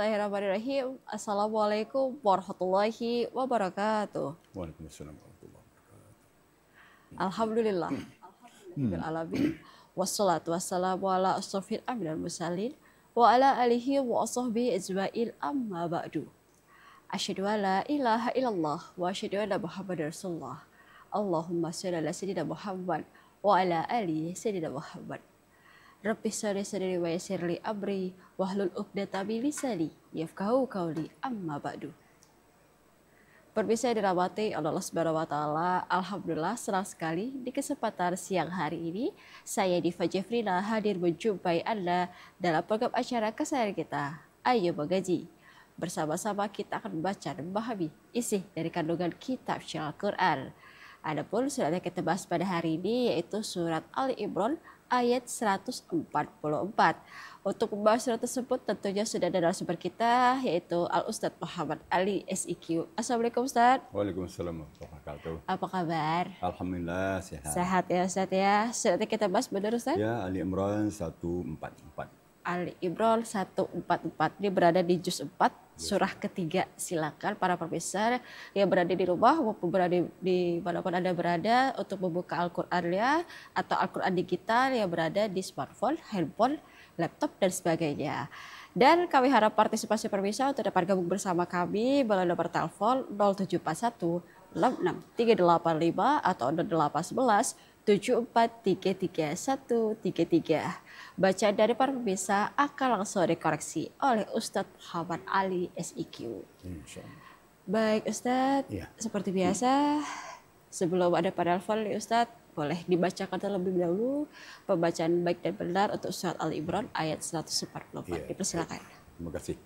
Bismillahirrahmanirrahim. Assalamualaikum warahmatullahi wabarakatuh. Waalaikumsalam warahmatullahi wabarakatuh. Alhamdulillah. Bil alamin. Wassalatu wassalamu ala asrofil anbiya'i wal mursalin wa ala alihi wa ashabihi ajma'in amma ba'du. Asyhadu an la ilaha illallah wa asyhadu anna Muhammadar Rasulullah. Allahumma shalli ala sayyidina Muhammad wa ala ali sayyidina Muhammad. Rabbi shrah sadri wa yassir li amri wahlul 'uqdatam min lisani yafqahu qawli amma ba'du. Pemirsa yang dirahmati Allah Subhanahu wa taala, alhamdulillah senang sekali di kesempatan siang hari ini saya Diva Jeffrina hadir menjumpai Anda dalam program acara kesayangan kita, Ayo Mengaji. Bersama-sama kita akan membaca dan memahami isi dari kandungan kitab Al-Qur'an. Adapun surat yang kita bahas pada hari ini yaitu surat Ali Imran ayat 144. Untuk membahas surat tersebut tentunya sudah ada narasumber kita yaitu Al-Ustadz Muhammad Ali SIQ. Assalamualaikum Ustadz. Waalaikumsalam warahmatullahi wabarakatuh. Apa kabar? Alhamdulillah sehat. Sehat ya Ustadz ya. Surat yang kita bahas benar Ustadz? Ya, Ali Imran 144. Ali Imran 144. Ini berada di juz 4 surah ketiga. Silakan para pemirsa yang berada di rumah maupun berada di manapun Anda berada untuk membuka Al-Qur'annya atau Al-Qur'an digital yang berada di smartphone, handphone, laptop dan sebagainya. Dan kami harap partisipasi pemirsa untuk dapat gabung bersama kami melalui nomor telepon 0741 66385 atau 0811 7433 Bacaan dari para pemirsa akan langsung dikoreksi oleh Ustadz Muhammad Ali SIQ. Baik Ustadz, Ya. seperti biasa sebelum ada pada telepon nih Ustadz, boleh dibacakan terlebih dahulu pembacaan baik dan benar untuk surat Ali Imran ayat 144. Ya. Dipersilakan. Terima kasih.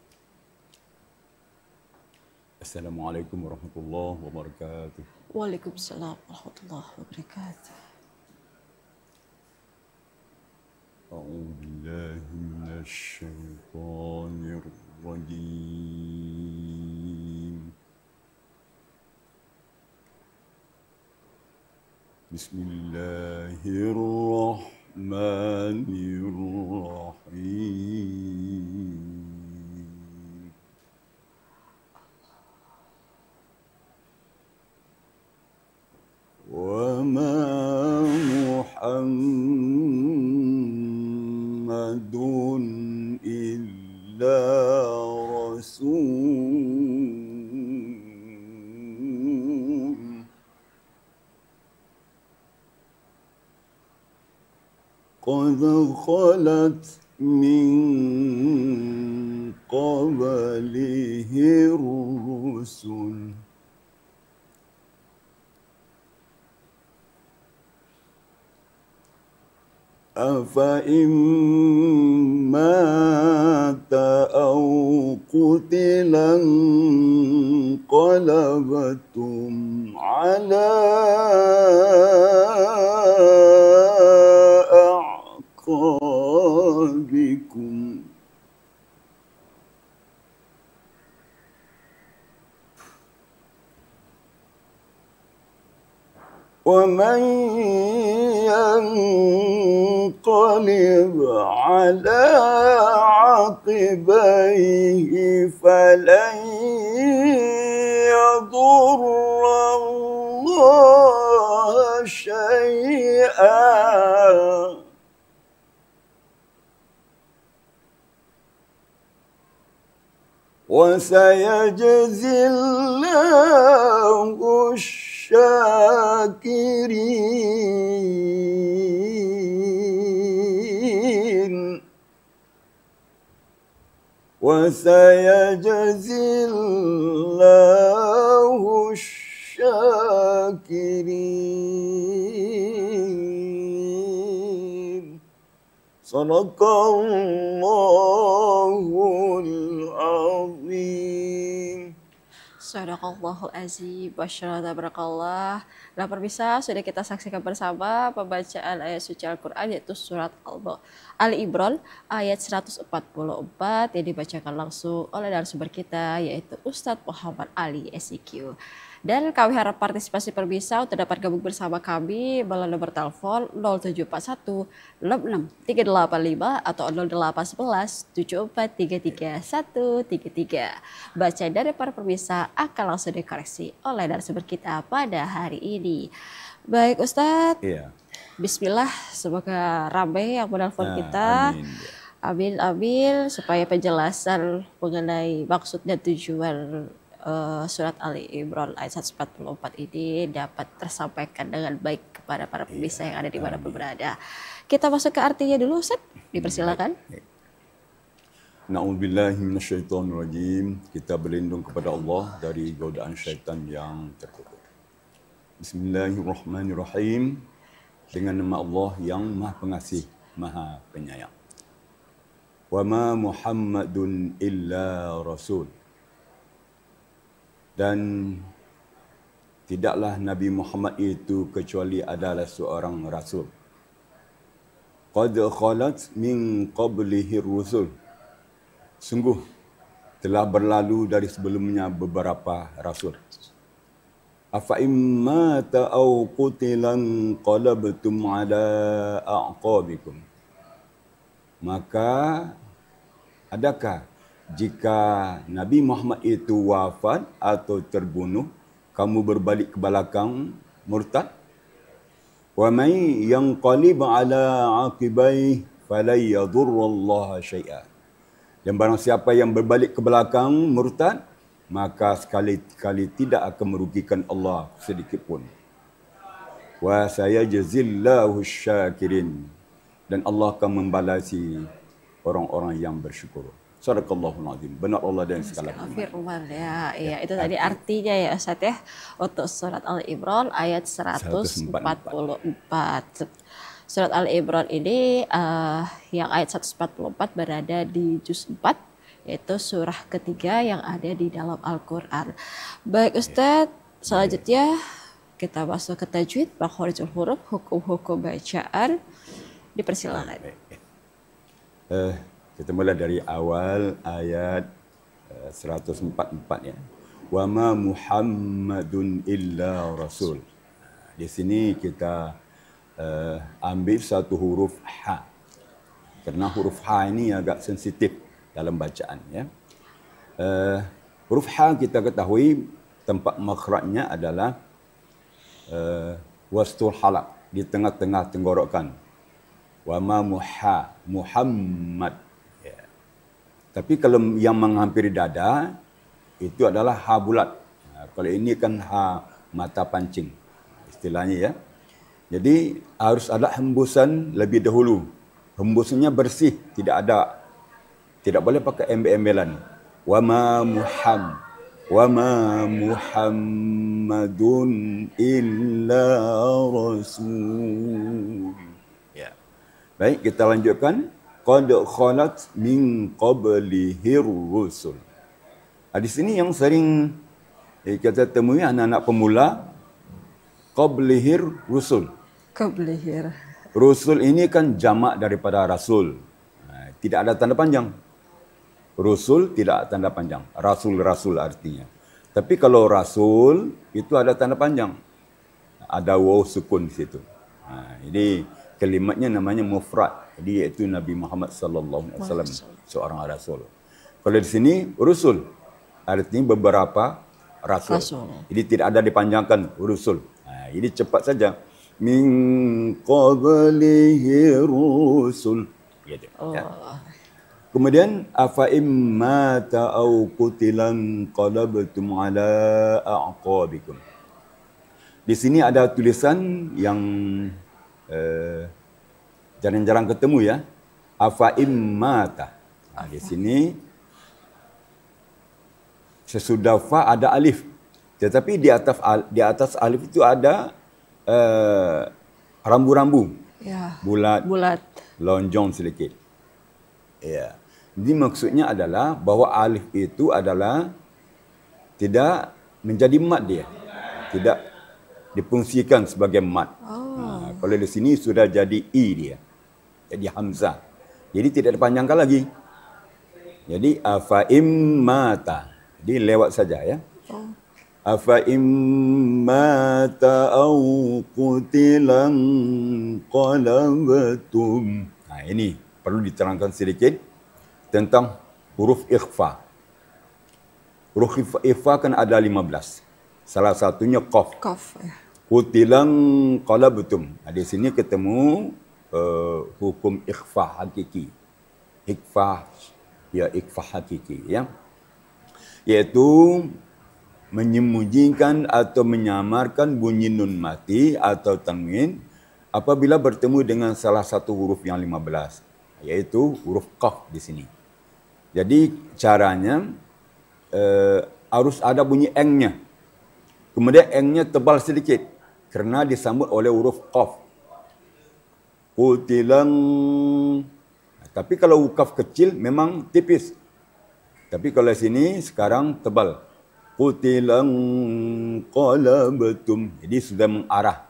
Assalamualaikum warahmatullahi wabarakatuh. Waalaikumsalam warahmatullahi wabarakatuh. أعوذ بالله من الشيطان الرجيم. بسم الله الرحمن الرحيم. وما محمد إلا رسول قد خلت من قبله الرسل أفإن مات أو قتلا انقلبتم على أعقابكم ومن ينقلب على عقبيه فلن يضر الله شيئا وسيجزي الله الشاكرين وسيجزي الله الشاكرين صدق الله العظيم. Sadaqallahul azim, Basyara barakallah. Nah, pemirsa, sudah kita saksikan bersama pembacaan ayat suci Al-Quran yaitu surat Ali Imran ayat 144 yang dibacakan langsung oleh narasumber kita yaitu Ustadz Muhammad Ali SIQ. Dan kami harap partisipasi pemirsa untuk dapat gabung bersama kami melalui nomor telepon 0741 66385 atau 0811 7433 133. Baca dari para pemirsa akan langsung dikoreksi oleh narasumber kita pada hari ini. Baik Ustadz, Iya. Bismillah, semoga ramai yang menelpon kita. Amin. Amin, supaya penjelasan mengenai maksud dan tujuan surat Ali Imran ayat 144 ini dapat tersampaikan dengan baik kepada para pemirsa yang ada di mana pun berada. Kita masuk ke artinya dulu, Ustaz. Dipersilakan. Na'udzubillahi minasyaitonirrajim. Kita berlindung kepada Allah dari godaan syaitan yang terkutuk. Bismillahirrahmanirrahim. Dengan nama Allah yang Maha Pengasih, Maha Penyayang. Wa ma Muhammadun illa rasul. Dan tidaklah Nabi Muhammad itu kecuali adalah seorang rasul. Qad khalat min qablihi rusul. Sungguh telah berlalu dari sebelumnya beberapa rasul. Afa imma ta'au qutilan qalabtum ala a'qabikum. Maka adakah jika Nabi Muhammad itu wafat atau terbunuh, kamu berbalik ke belakang murtad? Wa may yanqalib ala aqibai falay yadurrallaha syai'a. Dan barang siapa yang berbalik ke belakang murtad, maka sekali-kali tidak akan merugikan Allah sedikit pun. Wa sayajzillahu syakirin. Dan Allah akan membalasi orang-orang yang bersyukur. Sadaqallahul azim. Benar Allah dan segala firman ya. Iya, itu tadi artinya ya Ustaz ya untuk surat Ali Imran ayat 144. Surat Ali Imran ini yang ayat 144 berada di juz 4 yaitu surah ketiga yang ada di dalam Al-Qur'an. Baik Ustaz, selanjutnya kita masuk ke tajwid, makharijul huruf, hukum-hukum bacaan. Dipersilakan. Kita mulai dari awal ayat 144 ya. Wa ma Muhammadun illa rasul. Di sini kita ambil satu huruf ha. Kerana huruf ha ini agak sensitif dalam bacaan ya. Huruf ha kita ketahui tempat makhrajnya adalah wastul halaq, di tengah-tengah tenggorokan. Wa ma Muhammad. Tapi kalau yang menghampiri dada, itu adalah ha bulat. Kalau ini kan ha mata pancing, istilahnya ya. Jadi harus ada hembusan lebih dahulu. Hembusannya bersih, tidak boleh pakai embel-embelan. Wa ma Muhammadun illa rasul. Ya. Baik, kita lanjutkan. Qad khalat min qablihir rusul. Di sini yang sering kita temui anak-anak pemula, qablihir rusul. Qablihir. Rusul ini kan jamak daripada rasul. Tidak ada tanda panjang. Rusul tidak tanda panjang. Rasul-rasul artinya. Tapi kalau rasul itu ada tanda panjang. Ada waw sukun di situ. Jadi kalimatnya namanya mufrad. Jadi iaitu Nabi Muhammad sallallahu alaihi wasallam seorang rasul. Kalau di sini rusul artinya beberapa rasul. Jadi tidak ada dipanjangkan rusul. Jadi cepat saja. Min qablihi rusul. Gitu. Ya. Kemudian afa imma ta'au qutilan qalabtum ala a'qabikum. Di sini ada tulisan yang jarang-jarang ketemu ya. Afa immata. Di sini sesudah fa ada alif. Tetapi di atas alif itu ada rambu-rambu. Ya. Bulat. Lonjong sedikit. Ya. Jadi maksudnya adalah bahwa alif itu adalah tidak menjadi mat dia. Tidak difungsikan sebagai mat. Kalau di sini sudah jadi i dia. Jadi hamzah. Jadi tidak dipanjangkan lagi. Jadi afa immata. Jadi lewat saja ya. Afa immata au qutilan qalabtum. Nah, ini perlu diterangkan sedikit tentang huruf ikhfa. Huruf ikhfa kan ada 15. Salah satunya qaf. Qaf. Ya. Qutilan qalabtum. Nah, di sini ketemu hukum ikhfa hakiki. Ikhfa hakiki ya. Yaitu menyembunyikan atau menyamarkan bunyi nun mati atau tanwin apabila bertemu dengan salah satu huruf yang 15, yaitu huruf qaf di sini. Jadi caranya harus ada bunyi eng-nya. Kemudian eng-nya tebal sedikit kerana disambut oleh huruf qaf. Qutilan. Tapi kalau qaf kecil memang tipis. Tapi kalau sini sekarang tebal. Qutilan qalabtum. Jadi sudah mengarah.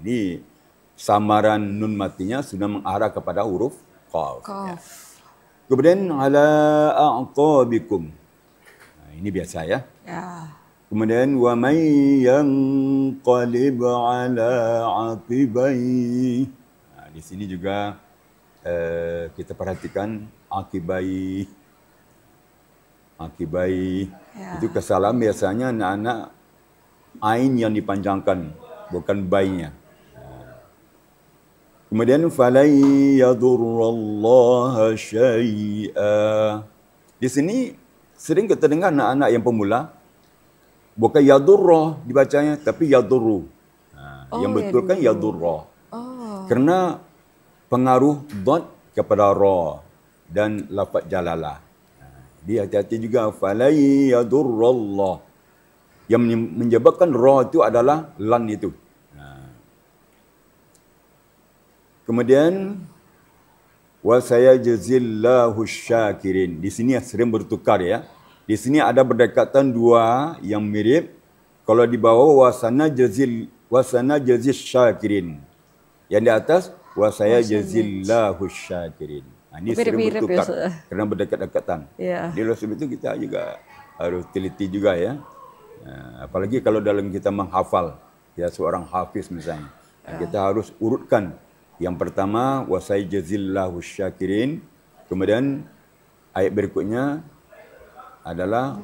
Ini samaran nun matinya sudah mengarah kepada huruf qaf. Kemudian ala a'qabikum. Nah, ini biasa ya. Kemudian wa may yanqalib ala aqibai. Nah, di sini juga kita perhatikan aqibai. Itu kesalahan biasanya anak-anak ain yang dipanjangkan, bukan bainya. Kemudian falai yadurrallaha syai'a. Di sini sering kita dengar anak-anak yang pemula bukan yadurra dibacanya tapi yadurru. Yang betul kan yadurra. Kerana pengaruh dad kepada ra dan lafaz jalalah. Dia hati-hati juga falai yadurrallah. Yang menyebabkan ra itu adalah lan itu. Kemudian wa sayajzillahu syakirin. Di sini sering bertukar ya. Di sini ada berdekatan dua yang mirip. Kalau di bawah wasana jazil syakirin. Yang di atas wa sayajzillahu syakirin. Ini sering bertukar kerana berdekat-dekatan. Di luar sebab itu kita juga harus teliti juga ya. Apalagi kalau dalam kita menghafal, ya seorang hafiz misalnya. Kita harus urutkan. Yang pertama, wasayajzillahu syakirin. Kemudian ayat berikutnya adalah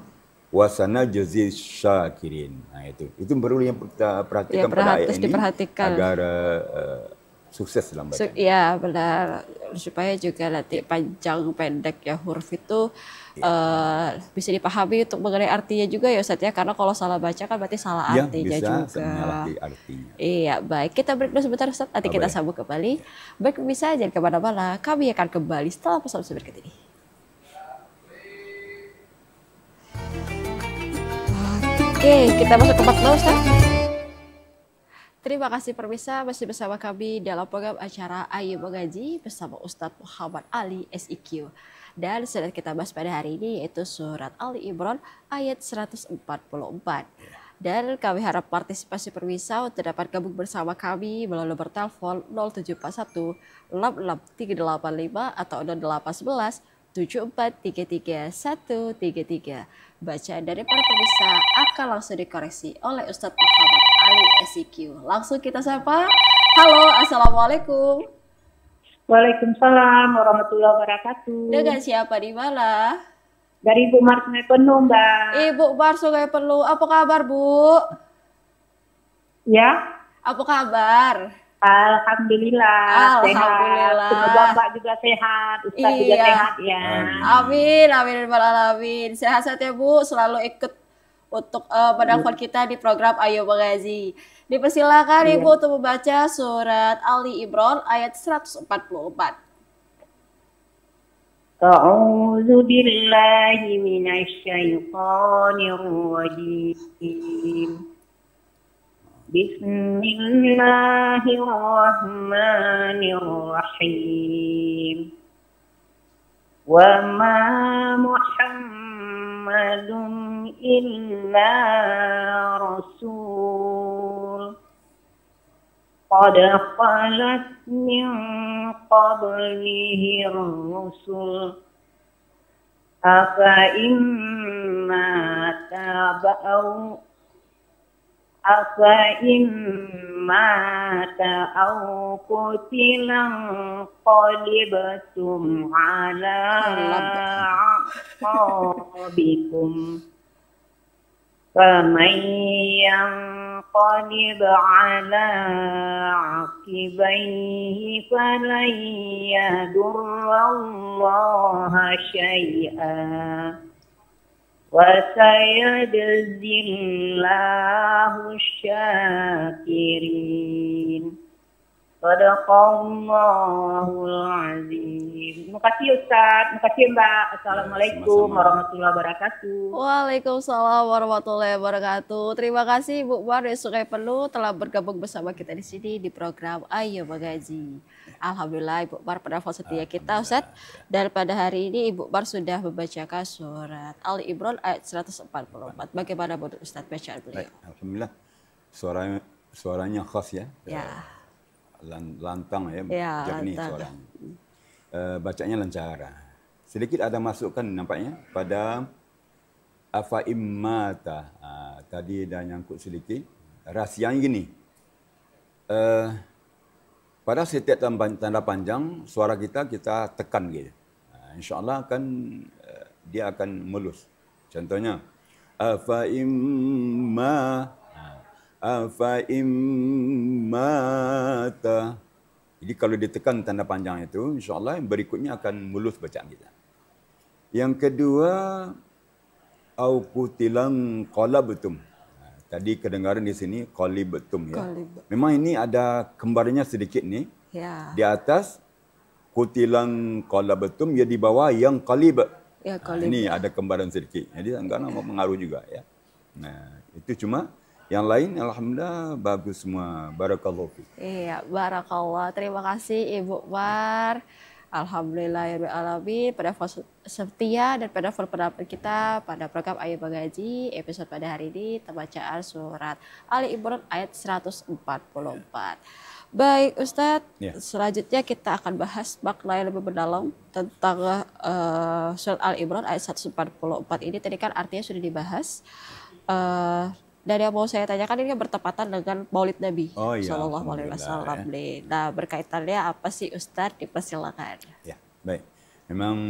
wasana jazil syakirin. Nah itu perlu yang kita perhatikan pada ayat ini agar sukses dalam bacaan. Ya benar, supaya juga nanti panjang pendek ya huruf itu bisa dipahami untuk mengenai artinya juga ya Ustaz ya, karena kalau salah baca kan berarti salah artinya juga. Menyalahi artinya. Iya baik, kita break dulu sebentar Ustaz, nanti kita sambung kembali. Baik bisa jangan kemana-mana, kami akan kembali setelah pesan berikut ini. Oke, kita masuk ke part Ustaz. Terima kasih pemirsa, masih bersama kami dalam program acara Ayo Mengaji bersama Ustadz Muhammad Ali SIQ. Dan surat kita bahas pada hari ini yaitu surat Ali Imran ayat 144. Dan kami harap partisipasi pemirsa untuk dapat gabung bersama kami melalui nomor telepon 0741 66385 atau 0811 7433 133. Bacaan dari para pemirsa akan langsung dikoreksi oleh Ustadz Muhammad Ali SIQ. Langsung kita sapa. Halo, Assalamualaikum. Waalaikumsalam warahmatullahi wabarakatuh. Dengan siapa di mana? Dari Ibu Mar Sungai Penuh, Mbak. Ibu Mar Sungai Penuh. Apa kabar, Bu? Ya. Apa kabar? Alhamdulillah. Alhamdulillah. Sehat. Semoga Mbak juga sehat. Ustaz juga sehat ya. Amin, amin, amin. Sehat-sehat ya Bu. Selalu ikut untuk menelpon kita di program Ayo Mengaji. Dipersilakan Ibu untuk membaca surat Ali Imran ayat 144. A'udzu billahi minasy syaithanir rajim. Bismillahirrahmanirrahim. Wa ma Muhammadun Muhammadun illa rasul. Qad khalat min qablihi rusul. Afa imma taba'u أو قتلا انقلبتم على أعقابكم فمن ينقلب على عقبيه فلن يضر الله شيئا وسيجزي الله الشاكرين. Sadaqallahul azim. Terima kasih Ustaz, terima kasih Mbak. Assalamualaikum warahmatullahi wabarakatuh. Waalaikumsalam warahmatullahi wabarakatuh. Terima kasih Ibu Mar dari Sungai Penuh telah bergabung bersama kita di sini di program Ayo Mengaji. Alhamdulillah Ibu Mar penafal setia kita Ustaz. Dan pada hari ini Ibu Mar sudah membacakan surat Ali Imran ayat 144. Bagaimana menurut Ustaz bacaan beliau? Alhamdulillah. Suaranya khas ya. Ya. Lantang ya, lantang. jernih suaranya. Bacanya lancar. Sedikit ada masukan nampaknya pada afa immata. Tadi dah nyangkut sedikit. Rahsianya gini. Pada setiap tanda panjang suara kita tekan gitu. InsyaAllah akan dia akan mulus. Contohnya afa immata. Jadi kalau ditekan tanda panjang itu, insyaAllah yang berikutnya akan mulus bacaan kita. Yang kedua, au qutilan qalabtum. Tadi kedengaran di sini qalibtum ya. Memang ini ada kembarnya sedikit ni. Ya. Di atas qutilan qalabtum, ya di bawah yang qalib. Ya, qalib. Ini ada kembaran sedikit. Jadi enggak nak mengaruh juga ya. Nah, itu cuma yang lain alhamdulillah bagus semua. Barakallahu fiik. Iya, barakallah. Terima kasih Ibu Mar. Alhamdulillahirrahmanirrahim. Pada setia dan pada pendapat kita pada program Ayo Mengaji episode pada hari ini pembacaan surat Ali Imran ayat 144. Baik Ustadz, selanjutnya kita akan bahas makna yang lebih mendalam tentang surat Ali Imran ayat 144 ini. Tadi kan artinya sudah dibahas. Dan yang mau saya tanyakan ini bertepatan dengan Maulid Nabi Sallallahu Alaihi Wasallam. Nah, berkaitannya apa sih Ustadz? Dipersilakan. Ya, baik. Memang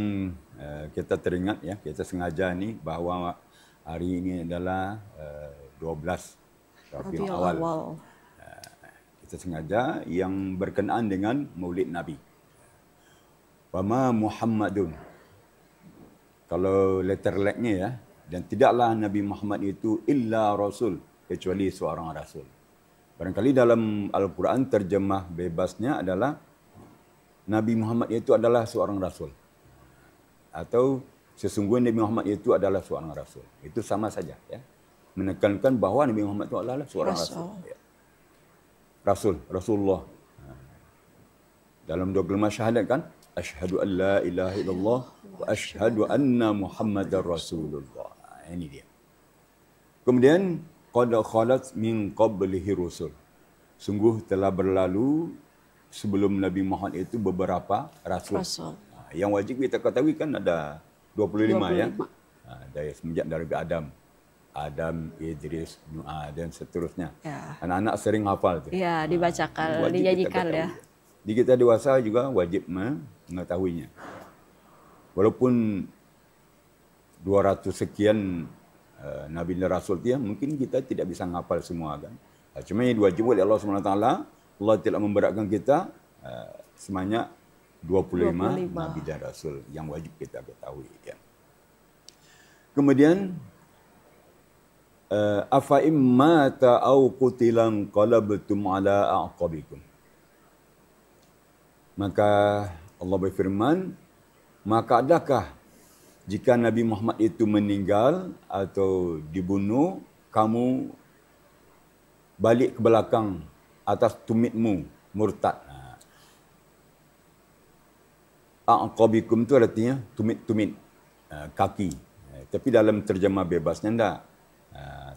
kita teringat ya, kita sengaja ni bahawa hari ini adalah 12 Rabiul Awal. Kita sengaja yang berkenaan dengan Maulid Nabi. Wama Muhammadun. Kalau letter lag-nya ya, dan tidaklah Nabi Muhammad itu illa rasul, kecuali seorang rasul. Barangkali dalam Al-Quran terjemah bebasnya adalah Nabi Muhammad itu adalah seorang rasul. Atau sesungguhnya Nabi Muhammad itu adalah seorang rasul. Itu sama saja ya. Menekankan bahawa Nabi Muhammad itu adalah seorang rasul. Ya. Rasulullah. Dalam dua kalimat syahadat kan, asyhadu an la ilaha illallah wa asyhadu anna Muhammadar Rasulullah. Ini dia. Kemudian qad khalat min qablihi rusul. Sungguh telah berlalu sebelum Nabi Muhammad itu beberapa rasul. Yang wajib kita ketahui kan ada 25 ya. Dari semenjak dari Adam, Idris, Nuh dan seterusnya. Ya. Anak-anak sering hafal tu. Ya, dibacakan, dinyanyikan ya. Di kita dewasa juga wajib mengetahuinya. Walaupun 200 sekian Nabi dan Rasul dia, mungkin kita tidak bisa menghafal semua kan. Cuma yang diwajib oleh Allah SWT, Allah tidak memberatkan kita sebanyak 25 Nabi dan Rasul yang wajib kita ketahui. Ya. Kemudian, afa immata au qutilan qalabtum ala a'qabikum. Maka Allah berfirman, maka adakah jika Nabi Muhammad itu meninggal atau dibunuh, kamu balik ke belakang atas tumitmu, murtad. A'qabikum itu artinya tumit-tumit kaki. Tapi dalam terjemah bebasnya enggak.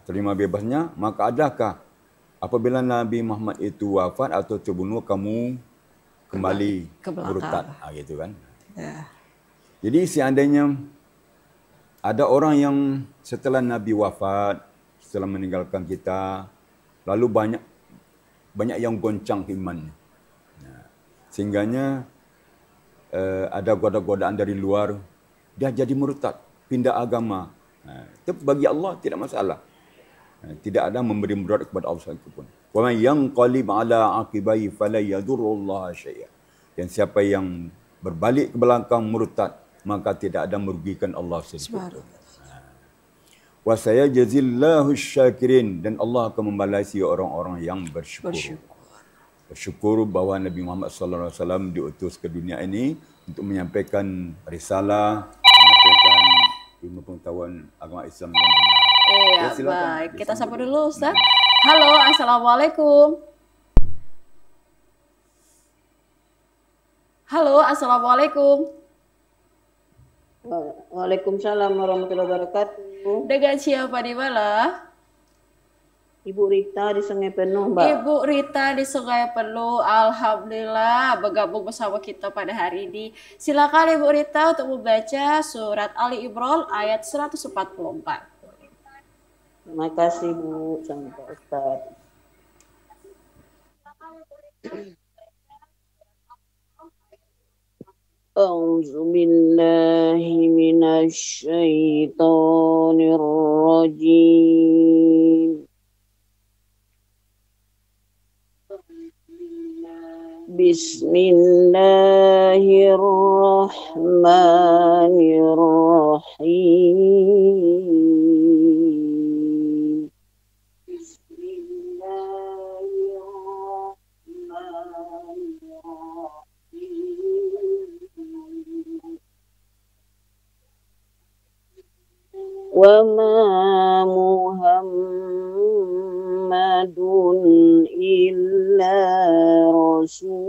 Terjemah bebasnya, maka adakah apabila Nabi Muhammad itu wafat atau terbunuh, kamu kembali ke belakang. murtad. Gitu kan. Ya. Jadi seandainya ada orang yang setelah Nabi wafat, setelah meninggalkan kita, lalu banyak yang goncang imannya. Sehingganya ada godaan dari luar, dia jadi murtad, pindah agama. Itu bagi Allah tidak masalah. Tidak ada memberi mudarat kepada Allah pun. Wa man yanqalib ala aqibai fala yadurrullaha syai'a. Dan siapa yang berbalik ke belakang murtad, maka tidak ada merugikan Allah sedikit. Wa sayajzillahu syakirin, dan Allah akan membalasi orang-orang yang bersyukur. Bersyukur bahawa Nabi Muhammad sallallahu alaihi wasallam diutus ke dunia ini untuk menyampaikan risalah, menyampaikan ilmu pengetahuan agama Islam yang benar. Iya, baik. Kita sapa dulu, Ustaz. Halo, Assalamualaikum. Halo, Assalamualaikum. Waalaikumsalam warahmatullahi wabarakatuh. Dengan siapa di mana? Ibu Rita di Sungai Penuh, Mbak. Ibu Rita di Sungai Penuh, alhamdulillah bergabung bersama kita pada hari ini. Silakan Ibu Rita untuk membaca surat Ali Imran ayat 144. Terima kasih Bu sama Pak Ustaz. A'udzu billahi minasy syaithanir rajim. Bismillahirrahmanirrahim. Wa ma Muhammadun illa rasul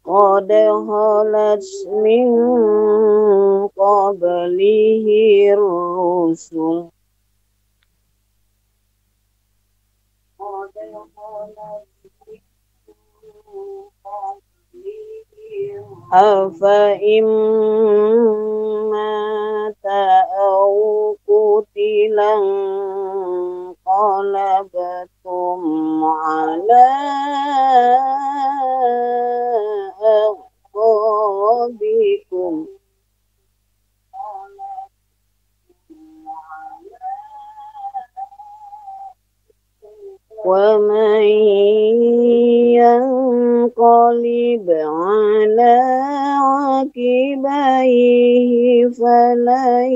qad khalat min qablihi rusul afa imma ta'au qutilan qalabatum ala aqabikum wa man yanqalib ala aqibaihi falan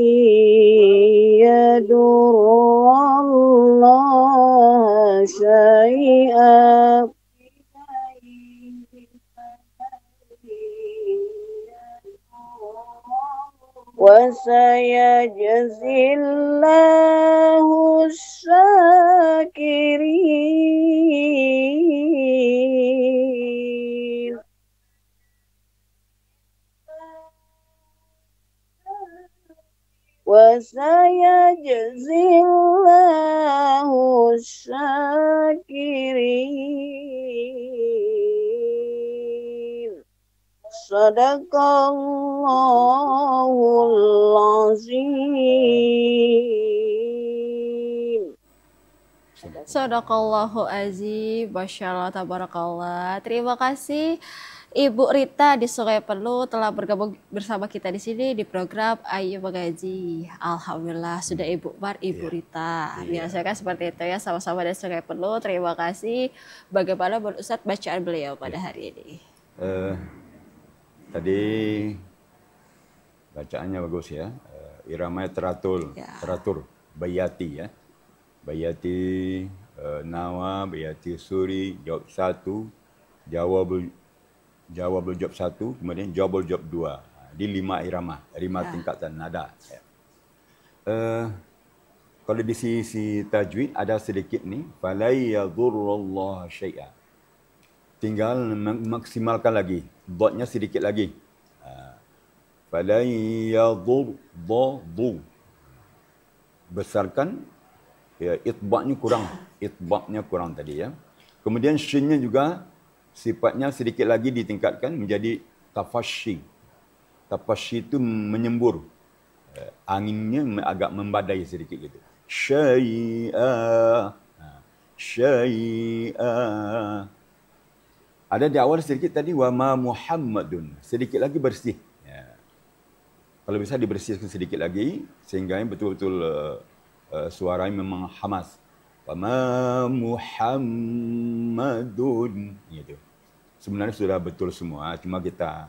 yadurrallaha syai'a wa sayajzillahu syakirin. Wa sayajzillahu syakirin. Sadaqallahul azim. Sadaqallahu azim. Masyaallah, tabarakallah. Terima kasih Ibu Rita di Sungai Penuh telah bergabung bersama kita di sini di program Ayo Mengaji. Alhamdulillah sudah Ibu Rita. Biasanya kan seperti itu ya, sama-sama dari Sungai Penuh. Terima kasih. Bagaimana menurut Ustaz bacaan beliau pada hari ini? Tadi bacaannya bagus ya. Iramanya teratur, teratur, bayati ya. Bayati nawa, bayati suri, jawab satu, jawab satu, kemudian jawab dua. Di 5 irama, 5 tingkatan nada. Kalau di sisi tajwid ada sedikit ni, falai yadurrullaha syai'a. Tinggal memaksimalkan lagi. dotnya sedikit lagi. Falan yadur du. Besarkan, ya, itbaqnya kurang tadi ya. Kemudian shinnya juga sifatnya sedikit lagi ditingkatkan menjadi tafashi. Tafashi itu menyembur. Anginnya agak membadai sedikit gitu. Syai'a. Syai'a. Ada di awal sedikit tadi wa ma Muhammadun. Sedikit lagi bersih. Ya. Kalau bisa dibersihkan sedikit lagi sehingga betul-betul suaranya memang hamas. Wa ma Muhammadun gitu. Sebenarnya sudah betul semua, cuma kita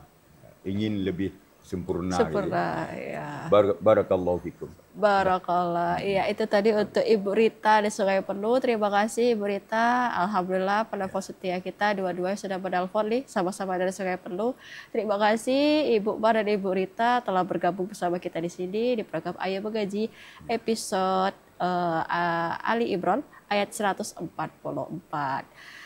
ingin lebih sempurna. Sempurna, gitu. ya. Barakallahu fikum. Barakallah. Iya, itu tadi untuk Ibu Rita di Sungai Penuh. Terima kasih Ibu Rita. Alhamdulillah penelpon setia kita dua-duanya sudah menelpon nih, sama-sama dari Sungai Penuh. Terima kasih Ibu Bar dan Ibu Rita telah bergabung bersama kita di sini di program Ayo Mengaji episode Ali Imran ayat 144.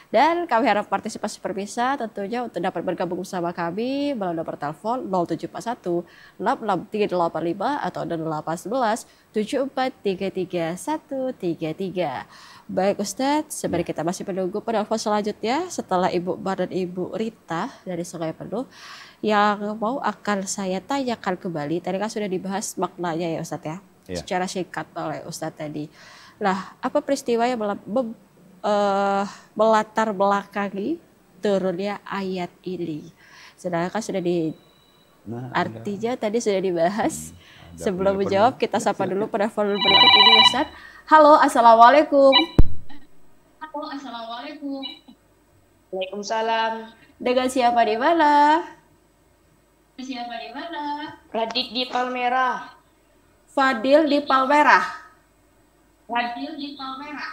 Dan kami harap partisipasi berbisa tentunya untuk dapat bergabung bersama kami melalui nomor telepon 0741 66385 atau 0811 7433 133. Baik Ustadz, sebenarnya kita masih menunggu penelpon selanjutnya setelah Ibu Bar dan Ibu Rita dari Sungai Penuh yang mau akan saya tanyakan kembali. Tadi kan sudah dibahas maknanya ya Ustadz ya, secara singkat oleh Ustadz tadi. Nah, apa peristiwa yang melatar belakangi turunnya ayat ini? Sedangkan sudah artinya tadi sudah dibahas. Sebelum menjawab, kita sapa dulu penelpon berikut ini Ustaz. Halo, assalamualaikum. Halo, assalamualaikum. Waalaikumsalam. Dengan siapa di mana? Siapa di mana? Radit di Palmerah. Fadil di Palmerah.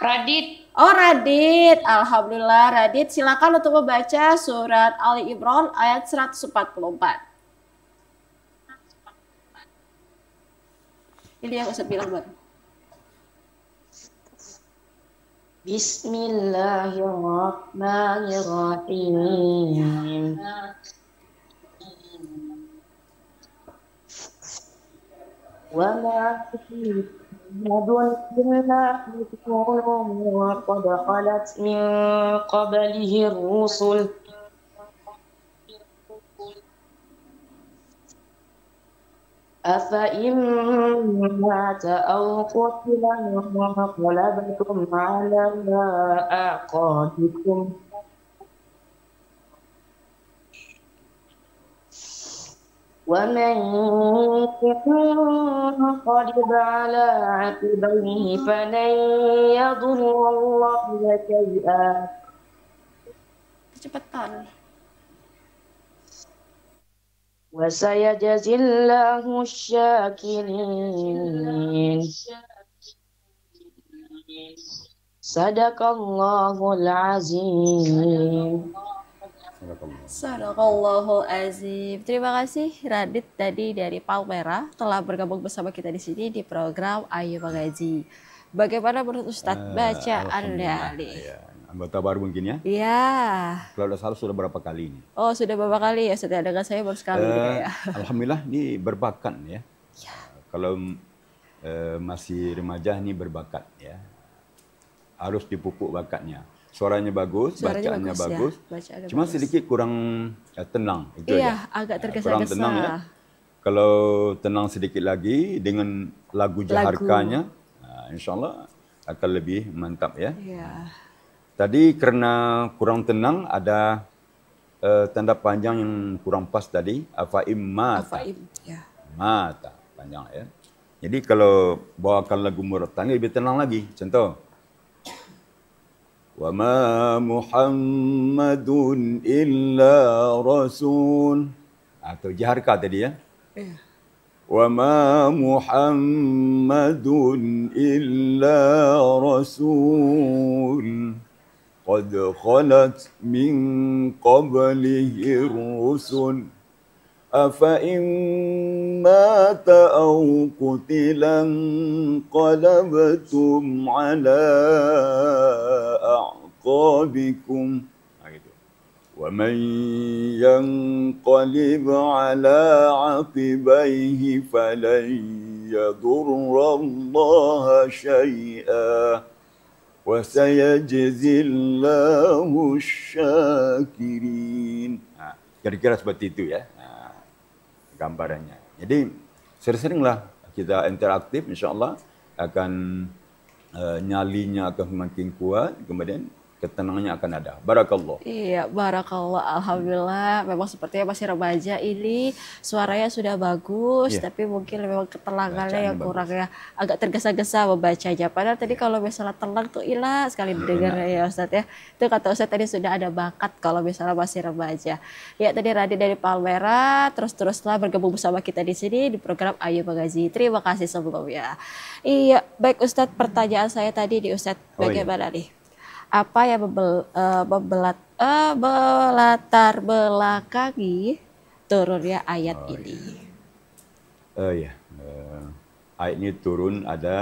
Radit. Oh, Radit. Alhamdulillah, Radit. Silakan untuk membaca surat Ali Imran ayat 144. Ini yang Ustaz bilang, Bang. Bismillahirrahmanirrahim. Wa ma قد خلت من قبله الرسل أفإن مات أو قتل انقلبتم على أعقابكم ومن ينقلب على عقبيه فلن يضر الله شيئا. Kecepatan. وسيجزي الله الشاكرين. صدق الله العظيم. Sadaqallahul azim. Terima kasih Radit tadi dari Palmerah telah bergabung bersama kita di sini di program Ayo Mengaji. Bagaimana menurut Ustadz bacaan Anda? Ya. Anggota baru mungkin ya? Iya. Kalau udah salah sudah berapa kali ini? Oh, sudah beberapa kali ya Ustadz? Dengan saya baru sekali. Ya. Alhamdulillah ini berbakat ya. Kalau masih remaja ini berbakat ya. Harus dipupuk bakatnya. Suaranya bagus, bacaannya bagus. Ya. Cuma sedikit kurang tenang. Itu iya, agak tergesa-gesa. Kurang tenang ya. Kalau tenang sedikit lagi dengan lagu jaharkanya, insyaAllah akan lebih mantap ya. Iya. Tadi karena kurang tenang ada tanda panjang yang kurang pas tadi. Afaim mata. Ya. Mata, panjang ya. Jadi kalau bawakan lagu murattal lebih tenang lagi. Contoh. Wa ma Muhammadun illa rasul. Atau jaharka tadi ya. Wa ma Muhammadun illa rasul. Qad khalat min qablihi rusul. أفإن مات أو قتل انقلبتم على أعقابكم. ومن ينقلب على عقبيه فلن يضر الله شيئا وسيجزي الله الشاكرين. Kira-kira seperti itu ya gambarannya. Jadi sering-seringlah kita interaktif, insya-Allah akan nyalinya akan semakin kuat, kemudian ketenangannya akan ada. Barakallah. Iya, barakallah. Alhamdulillah. Memang sepertinya masih remaja ini suaranya sudah bagus, tapi mungkin memang ketenangannya yang kurang ya, agak tergesa-gesa membacanya. Padahal tadi kalau misalnya tenang tuh ilah sekali didengar ya Ustadz ya. Itu kata Ustadz tadi sudah ada bakat kalau misalnya masih remaja. Ya tadi Radit dari Palmera, terus-teruslah bergabung bersama kita di sini di program Ayo Mengaji. Terima kasih sebelumnya. Iya, baik Ustadz, pertanyaan saya tadi di Ustadz bagaimana nih? Apa yang melatar belakangi turunnya ayat ini? Ayat ini turun ada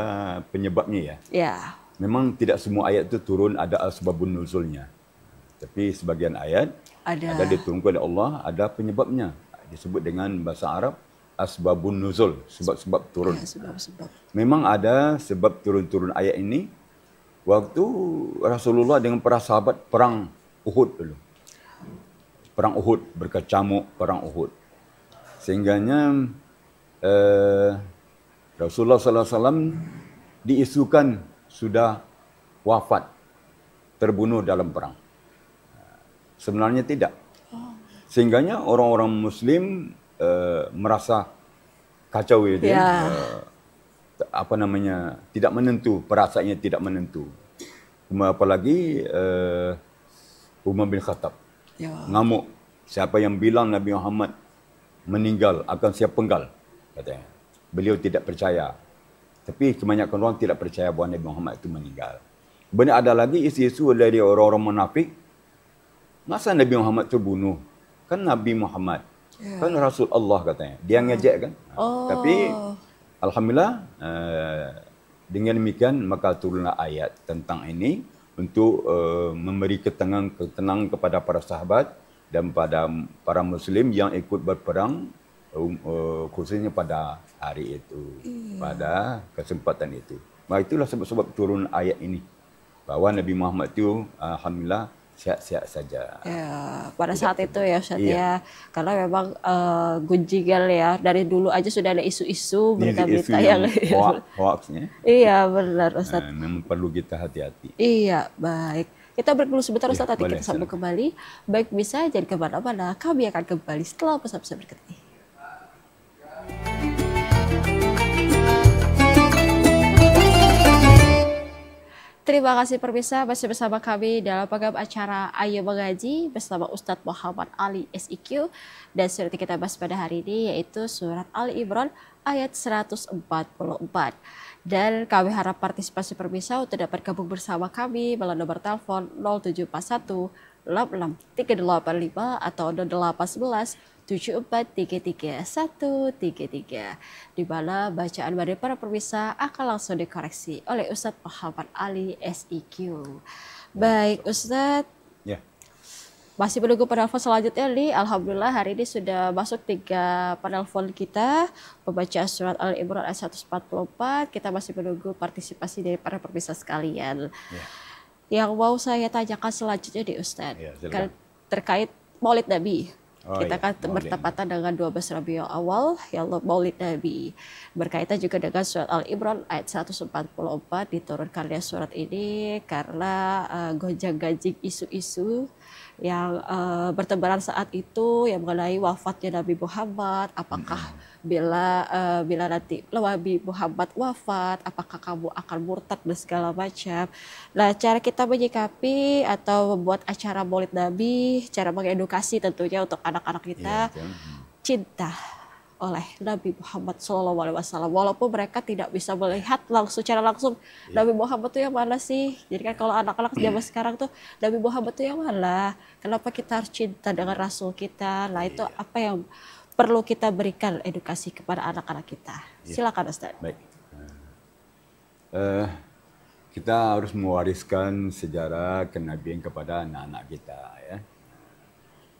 penyebabnya ya. Ya. Memang tidak semua ayat itu turun ada asbabun nuzulnya. Tapi sebagian ayat ada diturunkan oleh Allah, ada penyebabnya. Disebut dengan bahasa Arab asbabun nuzul, sebab-sebab turun. Ya, sebab-sebab. Memang ada sebab turun-turun ayat ini. Waktu Rasulullah dengan para sahabat perang Uhud dulu. Perang Uhud, berkecamuk perang Uhud. Sehingganya Rasulullah SAW diisukan sudah wafat, terbunuh dalam perang. Sebenarnya tidak. Sehingganya orang-orang Muslim merasa kacau itu. Ya. Tidak menentu, perasaannya tidak menentu. Apalagi Umar bin Khattab ngamuk. Siapa yang bilang Nabi Muhammad meninggal akan siap penggal, katanya. Beliau tidak percaya. Tapi kebanyakan orang tidak percaya bahawa Nabi Muhammad itu meninggal. Benar ada lagi isu-isu dari orang-orang munafik. Masa Nabi Muhammad terbunuh? Kan Nabi Muhammad, kan Rasul Allah katanya. Dia ngejek kan. Tapi alhamdulillah, dengan demikian maka turunlah ayat tentang ini untuk memberi ketenangan kepada para sahabat dan pada para Muslim yang ikut berperang, khususnya pada hari itu, pada kesempatan itu. Maka itulah sebab-sebab turun ayat ini, bahawa Nabi Muhammad itu alhamdulillah sihat-sihat saja. Ya, pada saat itu ya Ustaz ya. Karena memang gunjingan ya. Dari dulu aja sudah ada isu-isu berita-berita yang hoaxnya. Iya benar Ustaz. Memang perlu kita hati-hati. Iya, baik. Kita break dulu sebentar Ustaz, nanti kita sambung kembali. Baik, bisa jadi kemana-mana. Kami akan kembali setelah pesan-pesan berikut ini. Terima kasih pemirsa, masih bersama kami dalam program acara Ayo Mengaji bersama Ustadz Muhammad Ali SIQ, dan surat yang kita bahas pada hari ini yaitu surat Ali Imran ayat 144. Dan kami harap partisipasi pemirsa untuk dapat gabung bersama kami melalui nomor telepon 0741 86 385 atau 0811 7433 di mana bacaan dari para pemirsa akan langsung dikoreksi oleh Ustadz Muhammad Ali SIQ. Baik Ustadz, masih menunggu penelpon selanjutnya nih. Alhamdulillah hari ini sudah masuk 3 penelpon kita pembacaan surat Al-Imran ayat 144. Kita masih menunggu partisipasi dari para pemirsa sekalian. Yang mau saya tanyakan selanjutnya di Ustadz, terkait Maulid Nabi. Kita kan bertepatan dengan 12 Rabiul Awal, ya Maulid Nabi. Berkaitan juga dengan surat Al-Imran ayat 144 diturunkannya surat ini karena gonjang-ganjing isu-isu yang bertebaran saat itu yang mengenai wafatnya Nabi Muhammad. Apakah bila nanti Nabi Muhammad wafat, apakah kamu akan murtad dan segala macam. Nah, cara kita menyikapi atau membuat acara Maulid Nabi, cara mengedukasi tentunya untuk anak-anak kita cinta oleh Nabi Muhammad SAW, walaupun mereka tidak bisa melihat secara langsung Nabi Muhammad itu yang mana sih. Jadi kan kalau anak-anak zaman sekarang tuh Nabi Muhammad itu yang mana, kenapa kita harus cinta dengan Rasul kita. Nah itu apa yang perlu kita berikan edukasi kepada anak-anak kita. Silakan Ustaz. Baik. Kita harus mewariskan sejarah kenabian kepada anak-anak kita ya.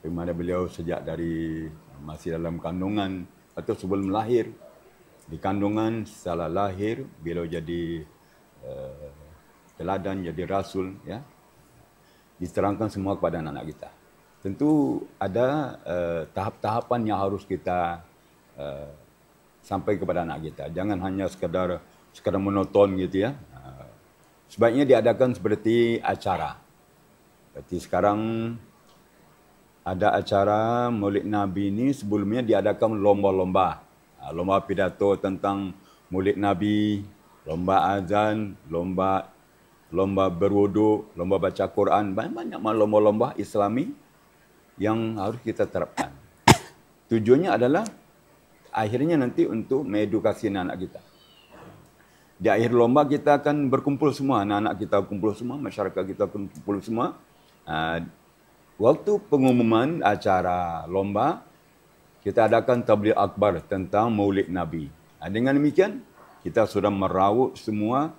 Bagaimana beliau sejak dari masih dalam kandungan atau sebelum lahir. Di kandungan, setelah lahir, beliau jadi teladan, jadi rasul. Ya. Diterangkan semua kepada anak-anak kita. Tentu ada tahap-tahapan yang harus kita sampai kepada anak kita. Jangan hanya sekadar menonton gitu ya. Sebaiknya diadakan seperti acara. Seperti sekarang ada acara Maulid Nabi ini, sebelumnya diadakan lomba-lomba. Lomba pidato tentang Maulid Nabi, lomba azan, lomba berwuduk, lomba baca Quran. Banyak lomba-lomba Islami yang harus kita terapkan. Tujuannya adalah akhirnya nanti untuk mengedukasi anak kita. Di akhir lomba kita akan berkumpul semua, anak-anak kita kumpul semua, masyarakat kita kumpul semua. Waktu pengumuman acara lomba, kita adakan tabligh akbar tentang Maulid Nabi. Dengan demikian, kita sudah meraup semua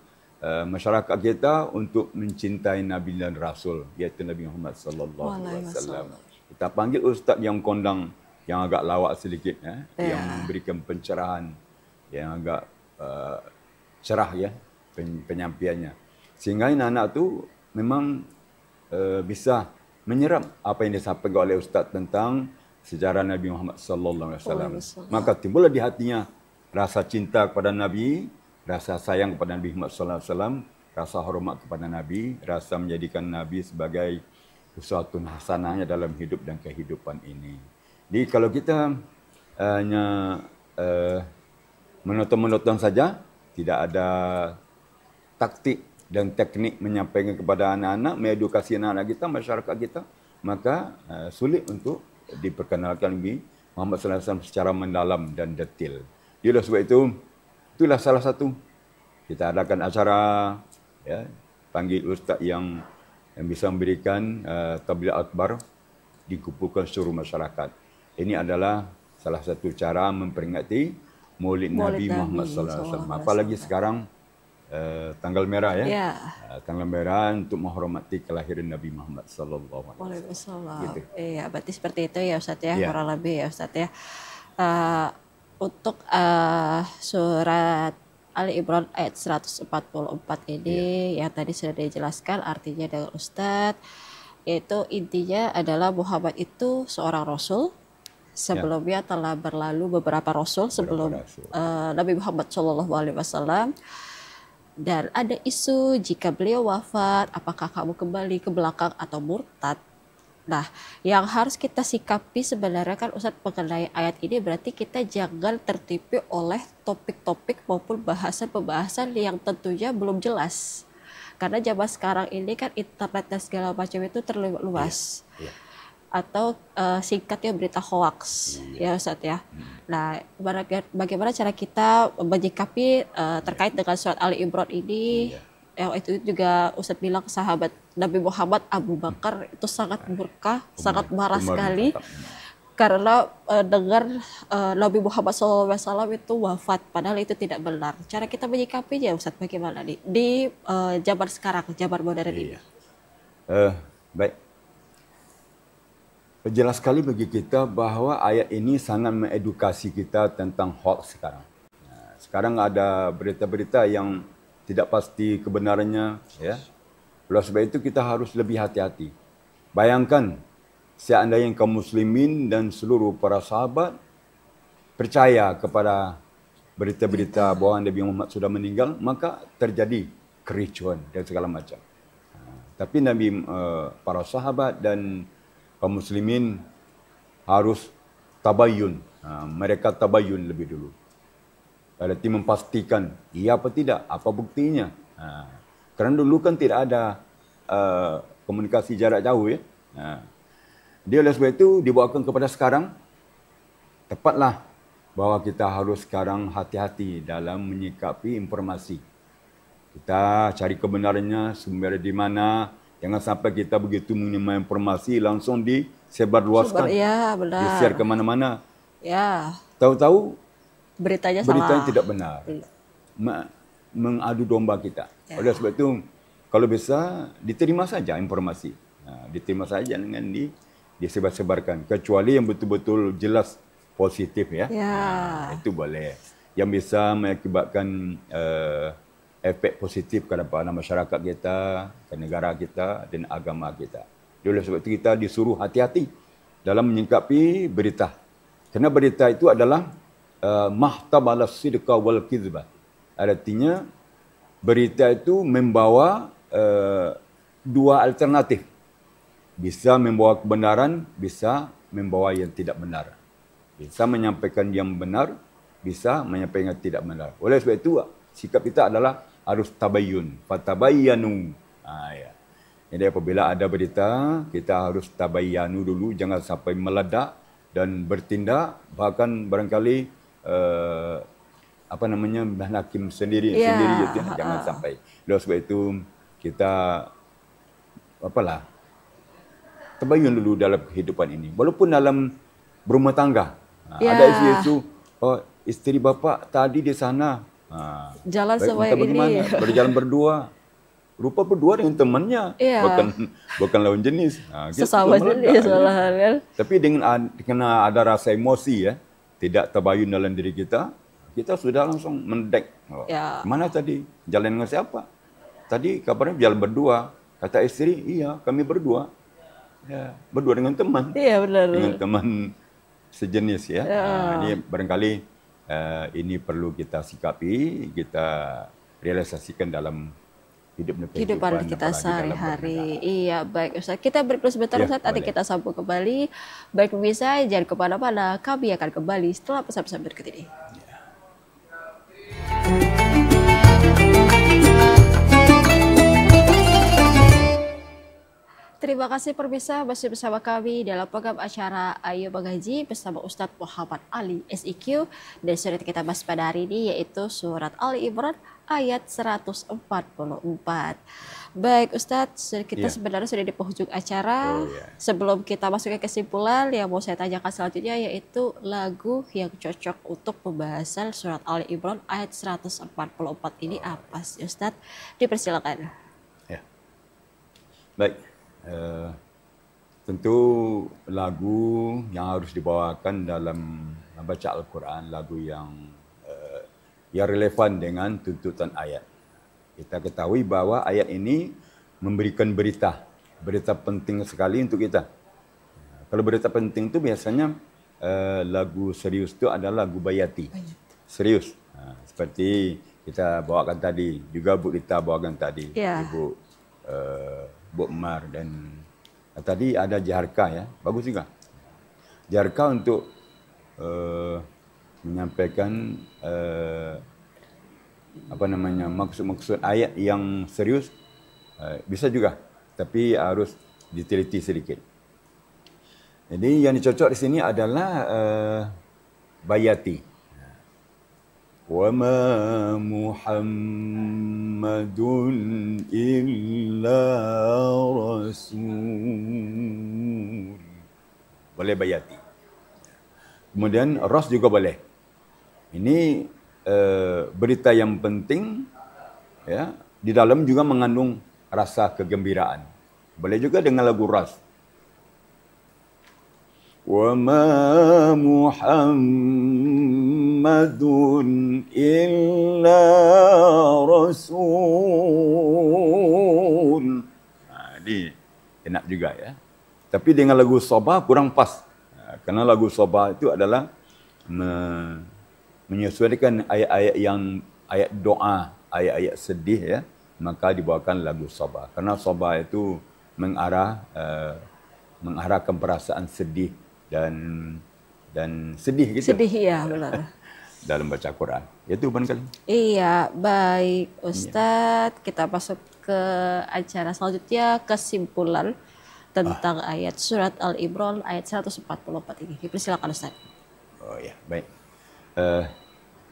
masyarakat kita untuk mencintai Nabi dan Rasul, iaitu Nabi Muhammad sallallahu alaihi wasallam. Kita panggil ustaz yang kondang, yang agak lawak sedikit, yang memberikan pencerahan, yang agak cerah ya penyampaiannya, sehingga anak-anak tu memang bisa menyerap apa yang disampaikan oleh ustaz tentang sejarah Nabi Muhammad sallallahu alaihi wasallam. Maka timbullah di hatinya rasa cinta kepada Nabi, rasa sayang kepada Nabi Muhammad sallallahu alaihi wasallam, rasa hormat kepada Nabi, rasa menjadikan Nabi sebagai sesuatu hasanahnya dalam hidup dan kehidupan ini. Jadi kalau kita hanya menonton saja, tidak ada taktik dan teknik menyampaikan kepada anak-anak, mengedukasi anak-anak kita, masyarakat kita, maka sulit untuk diperkenalkan Nabi Muhammad sallallahu alaihi wasallam secara mendalam dan detail. Jadi oleh sebab itu, itulah salah satu kita adakan acara, ya, panggil ustaz yang bisa memberikan tabligh akbar, dikumpulkan seluruh masyarakat. Ini adalah salah satu cara memperingati Maulid Nabi Muhammad sallallahu alaihi wasallam. Apalagi sekarang tanggal merah ya. Tanggal merah untuk menghormati kelahiran Nabi Muhammad sallallahu alaihi wasallam. Gitu. Iya, berarti seperti itu ya Ustaz ya, kurang lebih ya Ustaz ya. Untuk surat Ali Imran ayat 144 ini yang tadi sudah dijelaskan artinya dengan Ustaz, yaitu intinya adalah Muhammad itu seorang rasul. Sebelumnya telah berlalu beberapa rasul sebelum Nabi Muhammad SAW. Dan ada isu jika beliau wafat, apakah kamu kembali ke belakang atau murtad? Nah, yang harus kita sikapi sebenarnya kan Ustadz mengenai ayat ini berarti kita jangan tertipu oleh topik-topik maupun bahasan-pembahasan yang tentunya belum jelas. Karena zaman sekarang ini kan internet dan segala macam itu terlalu luas. Atau singkatnya berita hoax, ya Ustaz ya. Nah, bagaimana cara kita menyikapi terkait dengan surat Ali Imran ini? Yang itu juga Ustaz bilang sahabat Nabi Muhammad Abu Bakar itu sangat murka, sangat marah sekali karena dengar Nabi Muhammad SAW itu wafat, padahal itu tidak benar. Cara kita menyikapinya Ustaz bagaimana nih di zaman sekarang, zaman modern ini? Baik. Jelas sekali bagi kita bahawa ayat ini sangat mengedukasi kita tentang hoax sekarang. Sekarang ada berita-berita yang tidak pasti kebenarannya. Ya. Oleh sebab itu kita harus lebih hati-hati. Bayangkan seandainya kaum muslimin dan seluruh para sahabat percaya kepada berita-berita bahawa Nabi Muhammad sudah meninggal, maka terjadi kericuan dan segala macam. Tapi para sahabat dan kaum muslimin harus tabayun. Mereka tabayun lebih dulu. Berarti memastikan, iya apa tidak, apa buktinya. Kerana dulu kan tidak ada komunikasi jarak jauh ya. Dia oleh sebab itu dibawakan kepada sekarang. Tepatlah bahawa kita harus sekarang hati-hati dalam menyikapi informasi. Kita cari kebenarannya, sumber di mana. Jangan sampai kita begitu menerima informasi langsung disebarluaskan. Ya, benar. Di-share ke mana-mana. Ya. Tahu-tahu beritanya tidak benar. Mengadu domba kita. Ya. Oleh sebab itu, kalau bisa diterima saja informasi. Diterima saja dengan disebar-sebarkan. Kecuali yang betul-betul jelas positif ya. Ya. Itu boleh. Yang bisa mengakibatkan efek positif kepada masyarakat kita, ke negara kita dan agama kita. Oleh sebab itu kita disuruh hati-hati dalam menyikapi berita. Kerana berita itu adalah mahtamal sidqa wal kizbah. Artinya berita itu membawa dua alternatif. Bisa membawa kebenaran, bisa membawa yang tidak benar. Bisa menyampaikan yang benar, bisa menyampaikan yang tidak benar. Oleh sebab itu, sikap kita adalah harus tabayyun. Fatabayyanu. Ya. Jadi apabila ada berita, kita harus tabayyanu dulu. Jangan sampai meledak dan bertindak. Bahkan barangkali hakim sendiri itu jangan sampai. Oleh sebab itu, kita tabayyun dulu dalam kehidupan ini. Walaupun dalam berumah tangga. Ada isu-isu, isteri bapa tadi di sana. Jalan sebanyak ini. Berjalan berdua. Rupa berdua dengan temannya. Bukan lawan jenis. Sesama jenis malahan kan. Tapi dengan ada rasa emosi ya, tidak tabayun dalam diri kita, kita sudah langsung mendek. Mana tadi? Jalan dengan siapa? Tadi kabarnya jalan berdua. Kata istri, iya kami berdua. Ya, berdua dengan teman. Iya benar. Dengan teman sejenis ya. Ini barangkali ini perlu kita sikapi, kita realisasikan dalam kehidupan kita sehari-hari. Iya, baik Ustaz. Kita break dulu sebentar Ustaz, nanti kita sambung kembali. Baik pemirsa, jangan kemana-mana. Kami akan kembali setelah pesan-pesan berikut ini. Terima kasih pemirsa masih bersama kami dalam program acara Ayo Mengaji bersama Ustadz Muhammad Ali SIQ, dan surat kita bahas pada hari ini yaitu surat Ali Imran ayat 144. Baik Ustadz, kita sebenarnya sudah di penghujung acara. Sebelum kita masuk ke kesimpulan, yang mau saya tanyakan selanjutnya yaitu lagu yang cocok untuk pembahasan surat Ali Imran ayat 144 ini apa sih Ustadz? Dipersilakan. Ya. Baik. Tentu lagu yang harus dibawakan dalam membaca Al-Quran, lagu yang relevan dengan tuntutan ayat. Kita ketahui bahwa ayat ini memberikan berita penting sekali untuk kita. Kalau berita penting itu biasanya lagu serius itu adalah lagu bayati. Serius. Seperti kita bawakan tadi, juga Bu Rita bawakan tadi. Ibu Bu Umar, dan tadi ada Jaharka ya, bagus juga. Jaharka untuk menyampaikan maksud-maksud ayat yang serius bisa juga, tapi harus diteliti sedikit. Jadi yang dicocok di sini adalah bayati. وَمَا مُحَمَّدٌ إِلَّا رَسُولٌ. Boleh bayati. Kemudian ras juga boleh. Ini berita yang penting ya, di dalam juga mengandung rasa kegembiraan. Boleh juga dengan lagu ras. وَمَا مُحَمَّدٌ إِلَّا رَسُولٌ. Ini enak juga ya. Tapi dengan lagu sabah kurang pas. Karena lagu sabah itu adalah menyesuaikan ayat doa, ayat-ayat sedih ya. Maka dibawakan lagu sabah. Karena sabah itu mengarahkan perasaan sedih dan sedih gitu. Sedih ya, benar. Dalam baca Quran. Itu barangkali. Iya, baik Ustadz. Kita masuk ke acara selanjutnya, kesimpulan tentang ayat surat Al-Imran ayat 144 ini. Dipersilakan Ustadz. Oh ya, baik.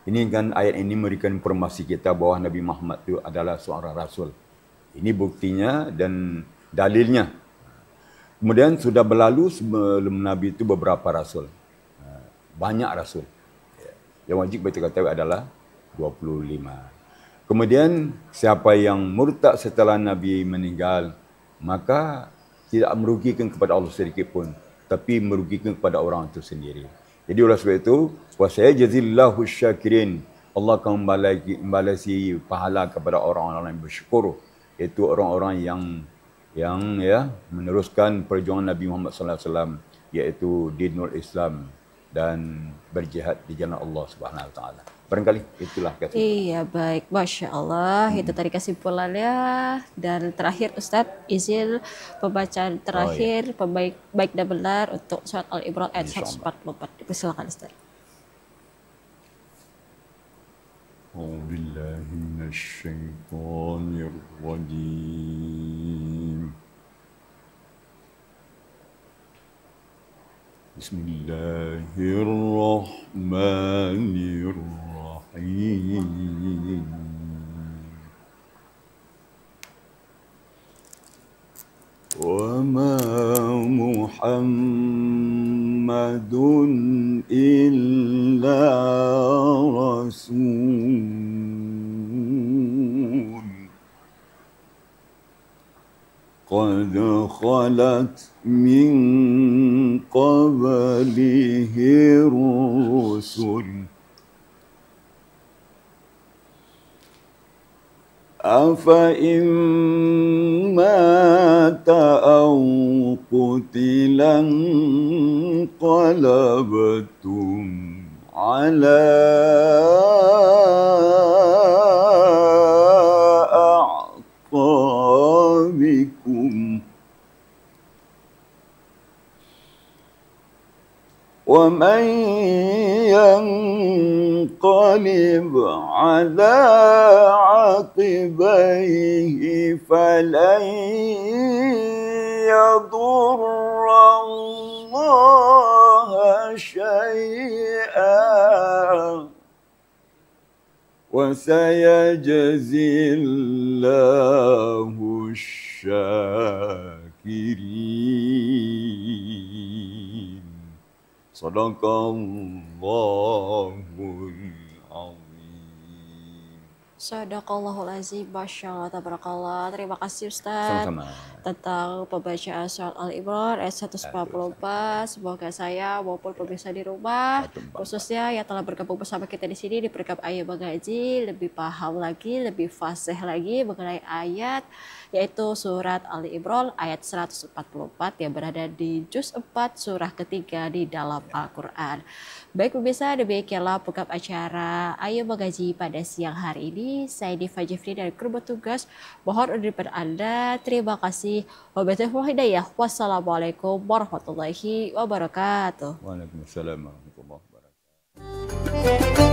Ini kan ayat ini memberikan informasi kita bahwa Nabi Muhammad itu adalah seorang rasul. Ini buktinya dan dalilnya. Kemudian sudah berlalu sebelum Nabi itu beberapa rasul. Banyak rasul. Yang wajib kita ketahui adalah 25. Kemudian siapa yang murtad setelah Nabi meninggal, maka tidak merugikan kepada Allah sedikit pun. tapi merugikan kepada orang itu sendiri. Jadi oleh sebab itu, wa sayajzillahu syakirin. Allah akan membalasi pahala kepada orang-orang yang bersyukur, iaitu orang-orang yang meneruskan perjuangan Nabi Muhammad sallallahu alaihi wasallam, iaitu dinul Islam dan berjihad di jalan Allah Subhanahu wa taala. Barangkali itulah kata. Iya, baik. Masya Allah. Itu tadi kesimpulannya. Dan terakhir Ustadz, izin pembacaan terakhir, baik dan benar untuk surat Al-Imran ayat 144. Silakan Ustadz. أعوذ بالله من الشيطان الرجيم بسم الله الرحمن الرحيم وما محمد إلا رسول قد خلت من قبله الرسل أفإن مات أو قتلا انقلبتم على أعقابكم ومن ينقلب على عقبيه فلن يضر الله شيئا وسيجزي الله الشاكرين صدق الله العظيم. Sadaqallahul azim. Masya Allah, tabarakallah. Terima kasih Ustaz. Sama-sama. Tentang pembacaan surat Al-Imran ayat 144. Semoga saya maupun pemirsa di rumah, khususnya yang telah bergabung bersama kita di sini di program Ayo Mengaji, lebih paham lagi, lebih fasih lagi mengenai ayat, yaitu surat Ali-Imran ayat 144 yang berada di juz 4 surah ketiga di dalam Al-Quran. Baik pemirsa, demikianlah program acara Ayo Mengaji pada siang hari ini. Saya Diva Jeffrey dari kru bertugas. Mohon undur daripada Anda. Terima kasih. Wabillahi hidayah. Wassalamualaikum warahmatullahi wabarakatuh. Waalaikumsalam warahmatullahi wabarakatuh.